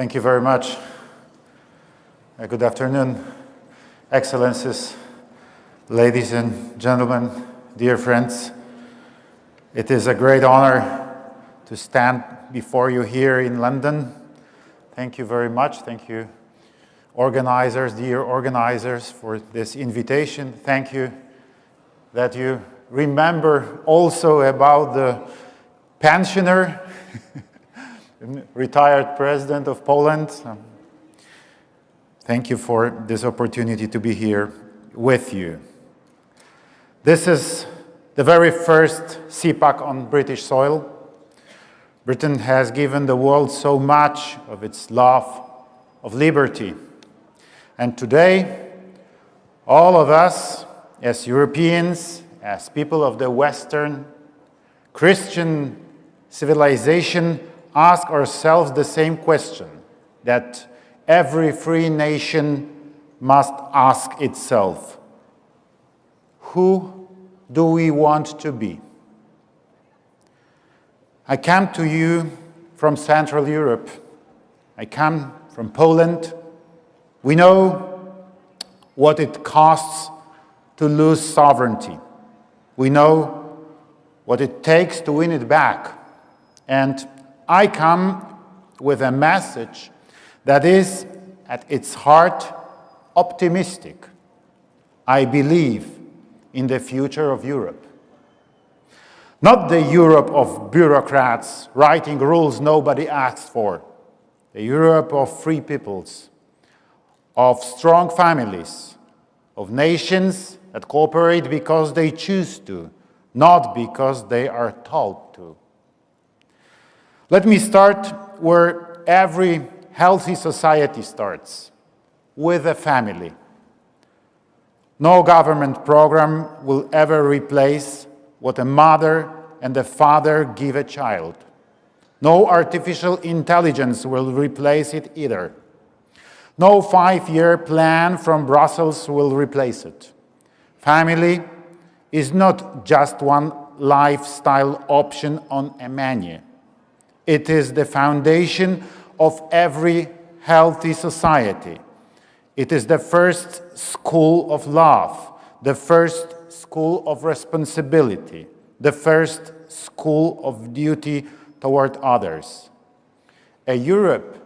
Thank you very much. Good afternoon, Excellencies, ladies and gentlemen, dear friends. It is a great honor to stand before you here in London. Thank you very much. Thank you, organizers, dear organizers, for this invitation. Thank you that you remember also about the pensioner, retired president of Poland. Thank you for this opportunity to be here with you. This is the very first CPAC on British soil. Britain has given the world so much of its love of liberty. And today, all of us, as Europeans, as people of the Western Christian civilization, ask ourselves the same question that every free nation must ask itself. Who do we want to be? I come to you from Central Europe. I come from Poland. We know what it costs to lose sovereignty. We know what it takes to win it back. And I come with a message that is, at its heart, optimistic. I believe in the future of Europe. Not the Europe of bureaucrats writing rules nobody asked for. The Europe of free peoples, of strong families, of nations that cooperate because they choose to, not because they are told to. Let me start where every healthy society starts, with a family. No government program will ever replace what a mother and a father give a child. No artificial intelligence will replace it either. No 5-year plan from Brussels will replace it. Family is not just one lifestyle option on a menu. It is the foundation of every healthy society. It is the first school of love, the first school of responsibility, the first school of duty toward others. A Europe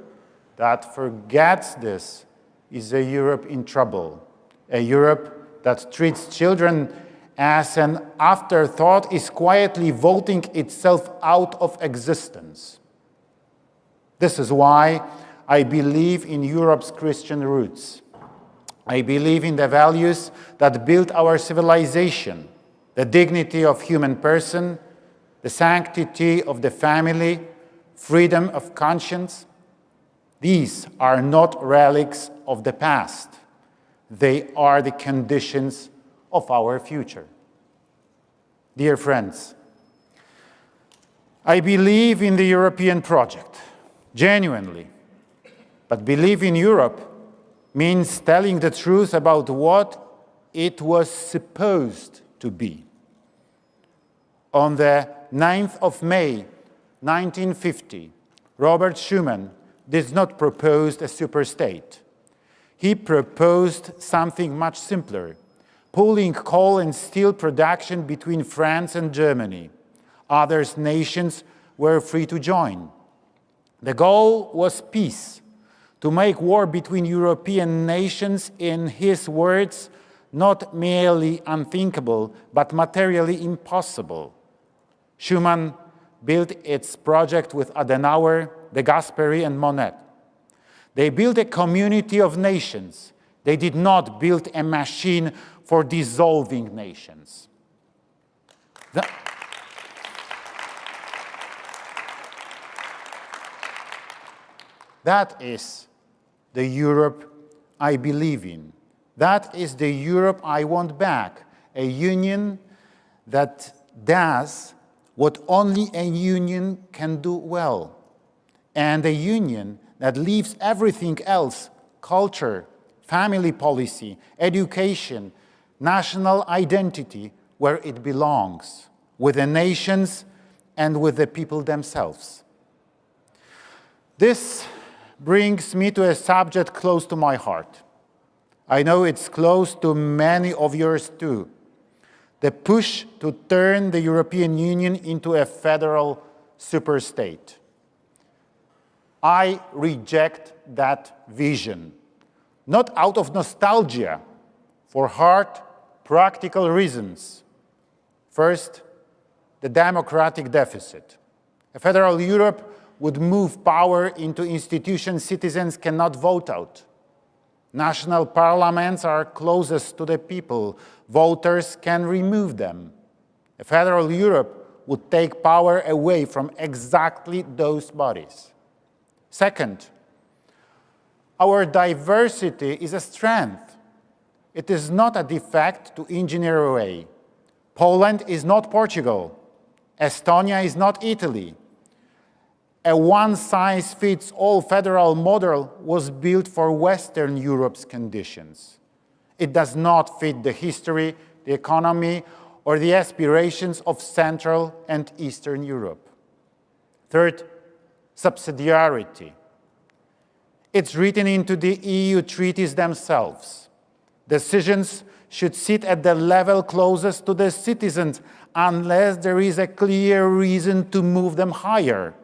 that forgets this is a Europe in trouble. A Europe that treats children as an afterthought is quietly voting itself out of existence. This is why I believe in Europe's Christian roots. I believe in the values that build our civilization, the dignity of human person, the sanctity of the family, freedom of conscience. These are not relics of the past. They are the conditions of our future. Dear friends, I believe in the European project, genuinely. But believe in Europe means telling the truth about what it was supposed to be. On the 9th of May, 1950, Robert Schuman did not propose a superstate. He proposed something much simpler, pooling coal and steel production between France and Germany. Other nations were free to join. The goal was peace, to make war between European nations, in his words, not merely unthinkable, but materially impossible. Schuman built its project with Adenauer, de Gasperi, and Monnet. They built a community of nations. They did not build a machine for dissolving nations. That is the Europe I believe in. That is the Europe I want back, a union that does what only a union can do well, and a union that leaves everything else, culture, family policy, education, national identity, where it belongs, with the nations and with the people themselves. This brings me to a subject close to my heart. I know it's close to many of yours too. The push to turn the European Union into a federal superstate. I reject that vision, not out of nostalgia, for hard, practical reasons. First, the democratic deficit. A federal Europe would move power into institutions citizens cannot vote out. National parliaments are closest to the people. Voters can remove them. A federal Europe would take power away from exactly those bodies. Second, our diversity is a strength. It is not a defect to engineer away. Poland is not Portugal. Estonia is not Italy. A one-size-fits-all federal model was built for Western Europe's conditions. It does not fit the history, the economy, or the aspirations of Central and Eastern Europe. Third, subsidiarity. It's written into the EU treaties themselves. Decisions should sit at the level closest to the citizens unless there is a clear reason to move them higher.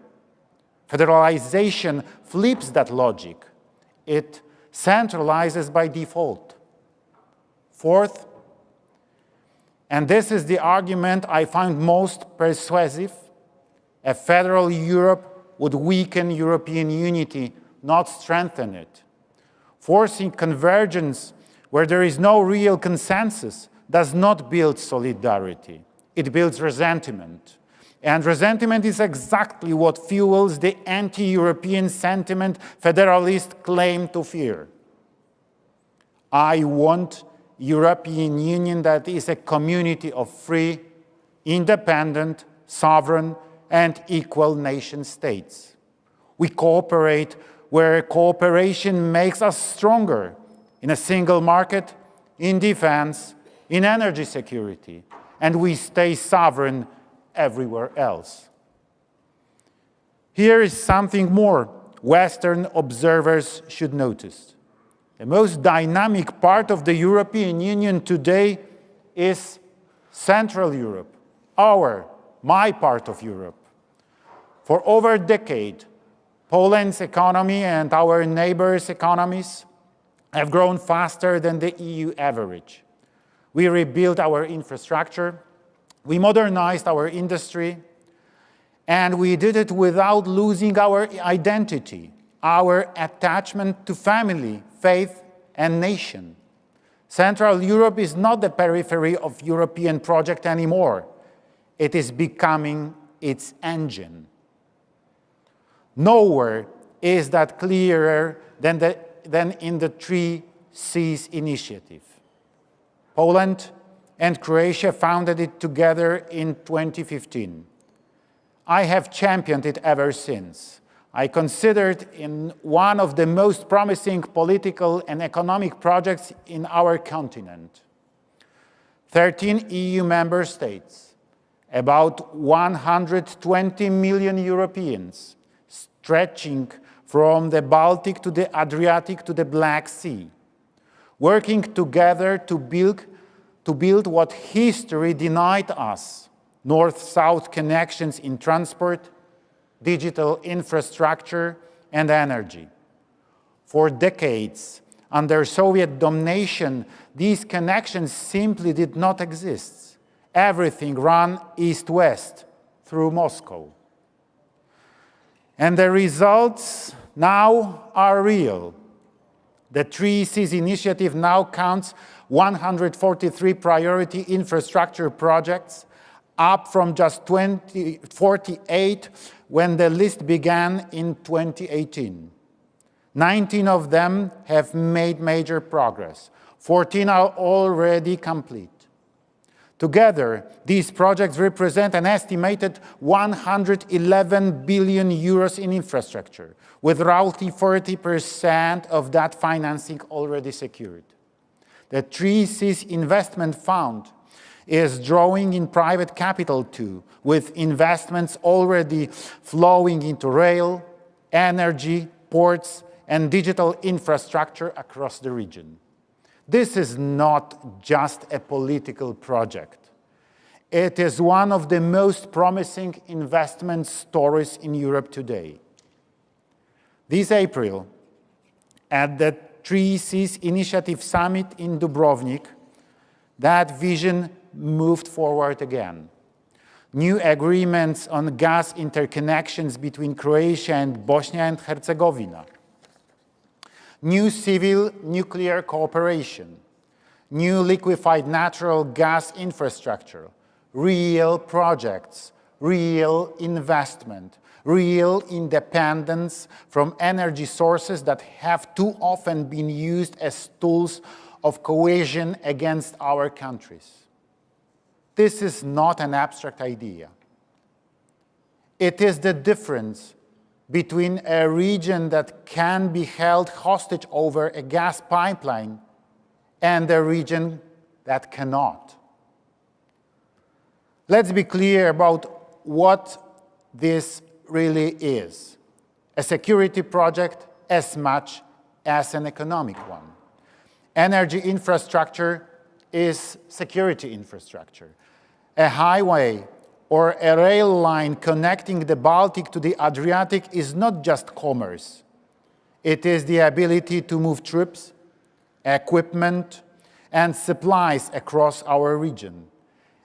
Federalization flips that logic. It centralizes by default. Fourth, and this is the argument I find most persuasive, a federal Europe would weaken European unity, not strengthen it. Forcing convergence where there is no real consensus does not build solidarity. It builds resentment. And resentment is exactly what fuels the anti-European sentiment federalists claim to fear. I want a European Union that is a community of free, independent, sovereign, and equal nation states. We cooperate where cooperation makes us stronger, in a single market, in defense, in energy security, and we stay sovereign everywhere else. Here is something more Western observers should notice. The most dynamic part of the European Union today is Central Europe, my part of Europe. For over a decade, Poland's economy and our neighbors' economies have grown faster than the EU average. We rebuilt our infrastructure, we modernized our industry, and we did it without losing our identity, our attachment to family, faith, and nation. Central Europe is not the periphery of European project anymore. It is becoming its engine. Nowhere is that clearer than in the Three Seas initiative. Poland and Croatia founded it together in 2015. I have championed it ever since. I consider it one of the most promising political and economic projects in our continent. 13 EU member states, about 120 million Europeans, stretching from the Baltic to the Adriatic to the Black Sea, working together to build what history denied us: north-south connections in transport, digital infrastructure, and energy. For decades, under Soviet domination, these connections simply did not exist. Everything ran east-west through Moscow. And the results now are real. The Three Seas initiative now counts 143 priority infrastructure projects, up from just 48 when the list began in 2018. 19 of them have made major progress. 14 are already complete. Together, these projects represent an estimated 111 billion euros in infrastructure, with roughly 40% of that financing already secured. The Three Seas Investment Fund is drawing in private capital too, with investments already flowing into rail, energy, ports, and digital infrastructure across the region. This is not just a political project. It is one of the most promising investment stories in Europe today. This April, at the Three Seas Initiative Summit in Dubrovnik, that vision moved forward again. New agreements on gas interconnections between Croatia and Bosnia and Herzegovina. New civil nuclear cooperation. New liquefied natural gas infrastructure. Real projects, real investment, real independence from energy sources that have too often been used as tools of coercion against our countries. This is not an abstract idea. It is the difference between a region that can be held hostage over a gas pipeline and a region that cannot. Let's be clear about what this really is. A security project as much as an economic one. Energy infrastructure is security infrastructure. A highway or a rail line connecting the Baltic to the Adriatic is not just commerce. It is the ability to move troops, equipment, and supplies across our region.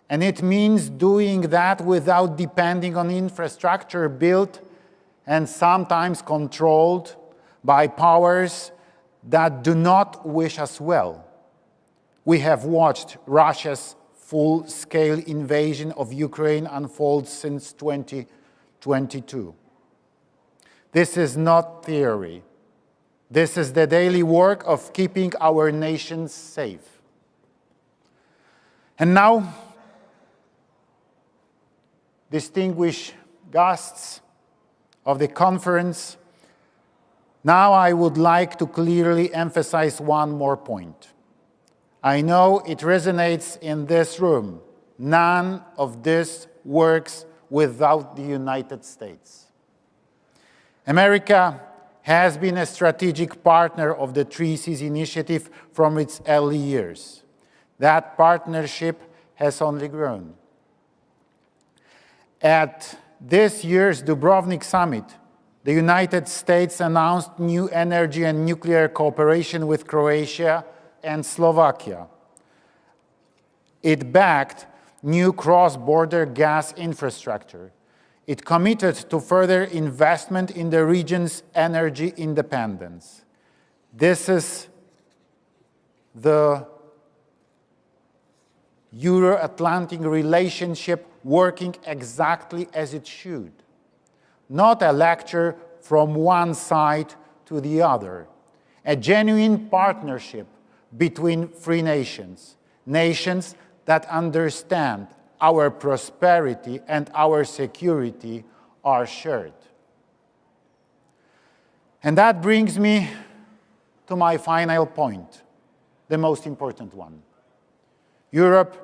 And it means doing that without depending on infrastructure built and sometimes controlled by powers that do not wish us well. We have watched Russia's full-scale invasion of Ukraine unfold since 2022. This is not theory. This is the daily work of keeping our nations safe. And now, distinguished guests of the conference, now I would like to clearly emphasize one more point. I know it resonates in this room. None of this works without the United States. America has been a strategic partner of the Three Seas Initiative from its early years. That partnership has only grown. At this year's Dubrovnik summit, the United States announced new energy and nuclear cooperation with Croatia and Slovakia. It backed new cross-border gas infrastructure. It committed to further investment in the region's energy independence. This is the Euro-Atlantic relationship working exactly as it should. Not a lecture from one side to the other. A genuine partnership between free nations, nations that understand our prosperity and our security are shared. And that brings me to my final point, the most important one. Europe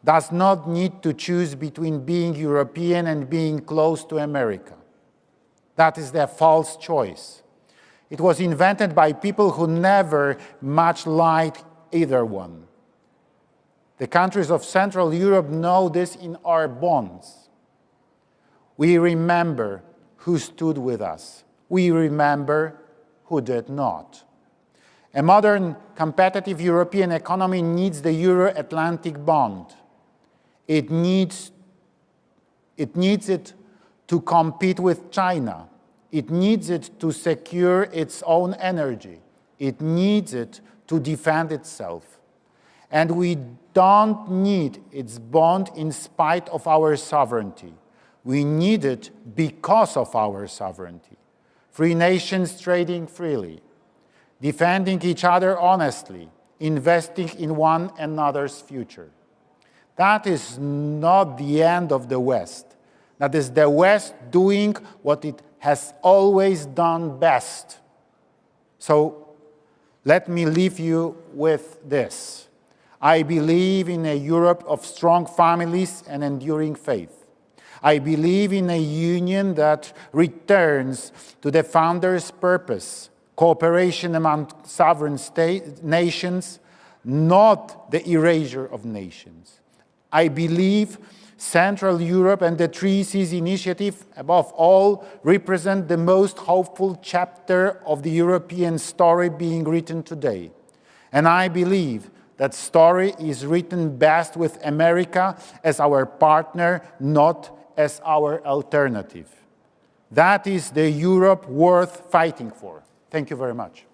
does not need to choose between being European and being close to America. That is a false choice. It was invented by people who never much liked either one. The countries of Central Europe know this in our bonds. We remember who stood with us. We remember who did not. A modern, competitive European economy needs the Euro-Atlantic bond. It needs it to compete with China. It needs it to secure its own energy. It needs it to defend itself. And we don't need its bond in spite of our sovereignty. We need it because of our sovereignty. Free nations trading freely, defending each other honestly, investing in one another's future. That is not the end of the West. That is the West doing what it has always done best. So let me leave you with this. I believe in a Europe of strong families and enduring faith. I believe in a union that returns to the founders' purpose, cooperation among sovereign nations, not the erasure of nations. I believe Central Europe and the Three Seas Initiative, above all, represent the most hopeful chapter of the European story being written today. And I believe that story is written best with America as our partner, not as our alternative. That is the Europe worth fighting for. Thank you very much.